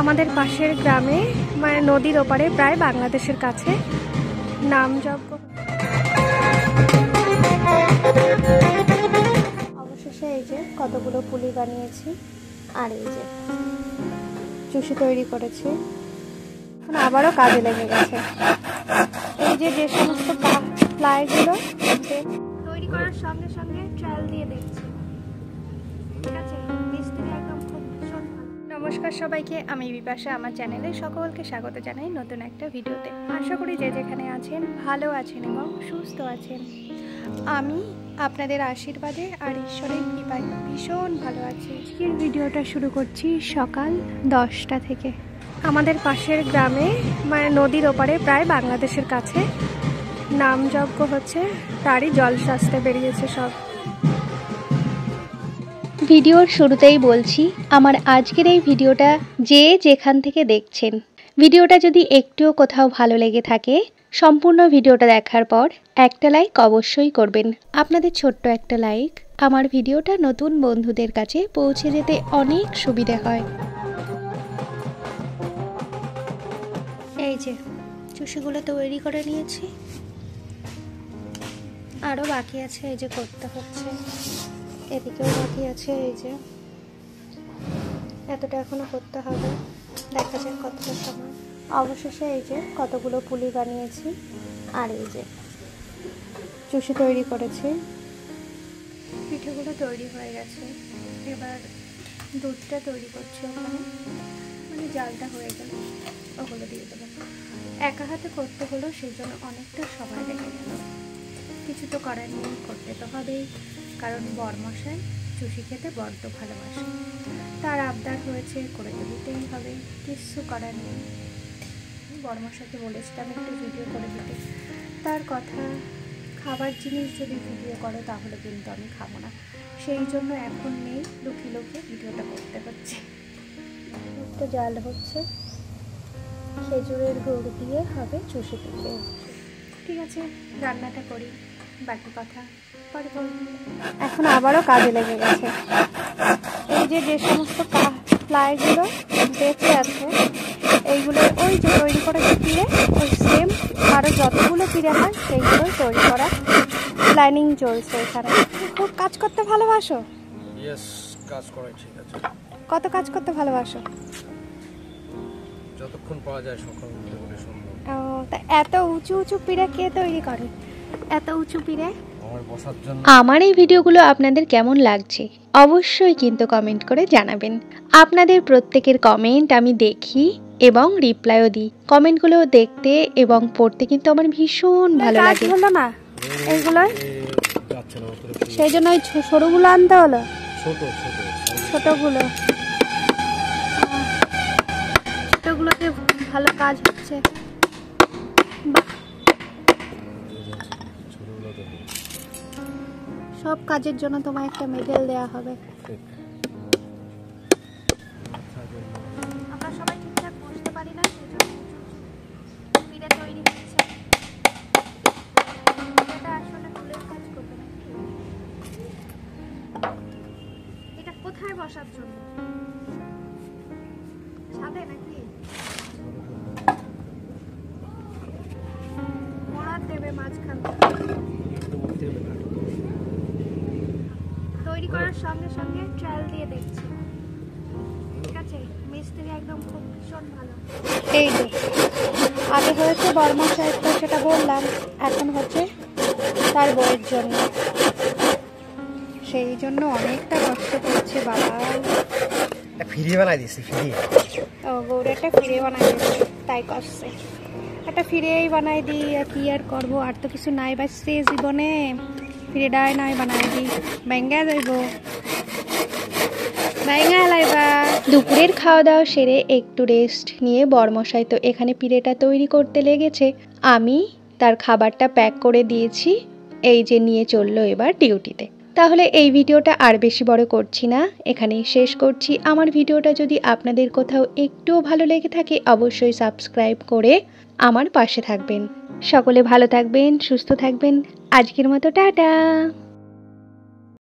আমাদের পাশের গ্রামে মানে নদীর ওপারে প্রায় বাংলাদেশের কাছে নামযজ্ঞ। অবশেষে এই যে কতগুলো পুলি বানিয়েছি আর এই যে চুষি তৈরি করেছি, এখন আবারও কাজে লেগে গেছে। এই যে যে সমস্ত প্লাইগুলো তৈরি করার সঙ্গে সঙ্গে ট্রায়াল দিয়ে দেখছি, ঠিক আছে। মিস্ত্রি একদম খুব ভীষণ ভালো। নমস্কার সবাইকে, আমি বিপাশা। আমার চ্যানেলে সকলকে স্বাগত জানাই নতুন একটা ভিডিওতে। আশা করি যে যেখানে আছেন ভালো আছেন এবং সুস্থ আছেন। আমি আপনাদের আশীর্বাদে আর ঈশ্বরের কৃপায় ভীষণ ভালো আছি। আজকের ভিডিওটা শুরু করছি সকাল 10টা থেকে। আমাদের পাশের গ্রামে মানে নদীর ওপারে প্রায় বাংলাদেশের কাছে নামযজ্ঞ হচ্ছে, তারই জল সাজতে বেরিয়েছে সব। ভিডিওর শুরুতেই বলছি, আমার আজকের এই ভিডিওটা যে যেখান থেকে দেখছেন, ভিডিওটা যদি একটুও কোথাও ভালো লেগে থাকে, সম্পূর্ণ ভিডিওটা দেখার পর একটা লাইক অবশ্যই করবেন। আপনাদের ছোট্ট একটা লাইক আমার ভিডিওটা নতুন বন্ধুদের কাছে পৌঁছে যেতে অনেক সুবিধা হয়। এই যে চুষিগুলো তৈরি করে নিয়েছি, আরও বাকি আছে, এই যে করতে হচ্ছে। এদিকেও বাকি আছে, এই যে এতটা এখনো করতে হবে, দেখা যাক কতটা সময়। অবশেষে এই যে কতগুলো পুলি বানিয়েছি আর এই যে চুষি তৈরি করেছি। পিঠেগুলো তৈরি হয়ে গেছে, এবার দুধটা তৈরি করছি ওখানে, মানে জালটা হয়ে গেল ওগুলো দিয়ে দেবো। একা হাতে করতে হলো, সেই জন্য অনেকটা সময় লেগে গেল। কিছু তো করার নেই, করতে তো হবেই, কারণ বরমশাই চুষি খেতে বড্ড ভালোবাসে। তার আবদার হয়েছে, করে তো দিতেই হবে, কিছু করার নেই। বরমশাইকে বলেছিলাম একটু ভিডিও করে দিতে, তার কথা, খাবার জিনিস যদি ভিডিও করো তাহলে কিন্তু আমি খাবো না, সেই জন্য এখন নেই, লুকিয়ে লুকিয়ে ভিডিওটা করতে হচ্ছে। তো জাল হচ্ছে, খেজুরের গুড় দিয়ে হবে চুষি পিঠে। ঠিক আছে, রান্নাটা করি, বাকি কথা পরে বলব। এখন আবারও কাজে লেগে গেছে। এই যে যে সমস্ত প্লাইগুলো বেঁচে আছে, এইগুলো ওই যে তৈরি করে পিড়ে, ওই সেম আরও যতগুলো পিড়ে হয় সেইগুলোই তৈরি করা প্ল্যানিং চলছে এখানে। খুব কাজ করতে ভালোবাসো? ইয়েস, কাজ করে। ঠিক আছে, কত কাজ করতে ভালোবাসো? যতক্ষণ পাওয়া যায় সকাল থেকে সম্ভব। ও, তা এত উঁচু উঁচু পিড়ে কে তৈরি করে? এত উঁচু পিড়ে আমার বসার জন্য। আমার এই ভিডিওগুলো আপনাদের কেমন লাগছে অবশ্যই কিন্তু কমেন্ট করে জানাবেন। আপনাদের প্রত্যেকের কমেন্ট আমি দেখি এবং রিপ্লাইও দিই। কমেন্টগুলো দেখতে এবং পড়তে কিন্তু আমার ভীষণ ভালো লাগে। হলো না এইগুলো, যাচ্ছে না উপরে, সেই জন্য ওই সরুগুলো আনতে হলো। ছোটগুলোতে ভালো কাজ হচ্ছে। সব কাজের জন্য তোমায় একটা মেডেল দেওয়া হবে। আমরা সবাই ঠিকঠাক বুঝতে পারি না, সেই জন্য পিঠে তৈরি হচ্ছে। এটা আসলে ফুলের কাজ করবে না, এটা কোথায় বসার জন্য? ছাদে নাকি মোড়ার দেবে মাঝখান? তৈরি করার সঙ্গে সঙ্গে ট্রায়াল দিয়ে দেখছি, ঠিক আছে। মিস্ত্রি একদম খুব ভীষণ ভালো। এই যে আগে হয়েছে বর্মশাই, তো সেটা বললাম, এখন হচ্ছে তার বউয়ের জন্য, সেই জন্য অনেকটা কষ্ট করছে বাবা। ফিরিয়ে বানাই দিয়েছি, ফিরিয়ে। ও, বউরে একটা ফিরে বানাই দিয়েছে, তাই করছে। একটা ফিরেই বানাই দিই, আর কি আর করবো, আর তো কিছু নাই বাঁচছে জীবনে। ফিরেটাই নাই বানাই দিই, ব্যাঙ্গা যাইব, ব্যাঙ্গা লাইবা। দুপুরের খাওয়া দাওয়া সেরে একটু রেস্ট নিয়ে বরমশাই তো এখানে পিঠেটা তৈরি করতে লেগেছে। আমি তার খাবারটা প্যাক করে দিয়েছি, এই যে নিয়ে চললো এবার ডিউটিতে। তাহলে এই ভিডিওটা আর বেশি বড় করছি না, এখানেই শেষ করছি। আমার ভিডিওটা যদি আপনাদের কোথাও একটুও ভালো লেগে থাকে অবশ্যই সাবস্ক্রাইব করে আমার পাশে থাকবেন। সকলে ভালো থাকবেন, সুস্থ থাকবেন। আজকের মতো টাটা।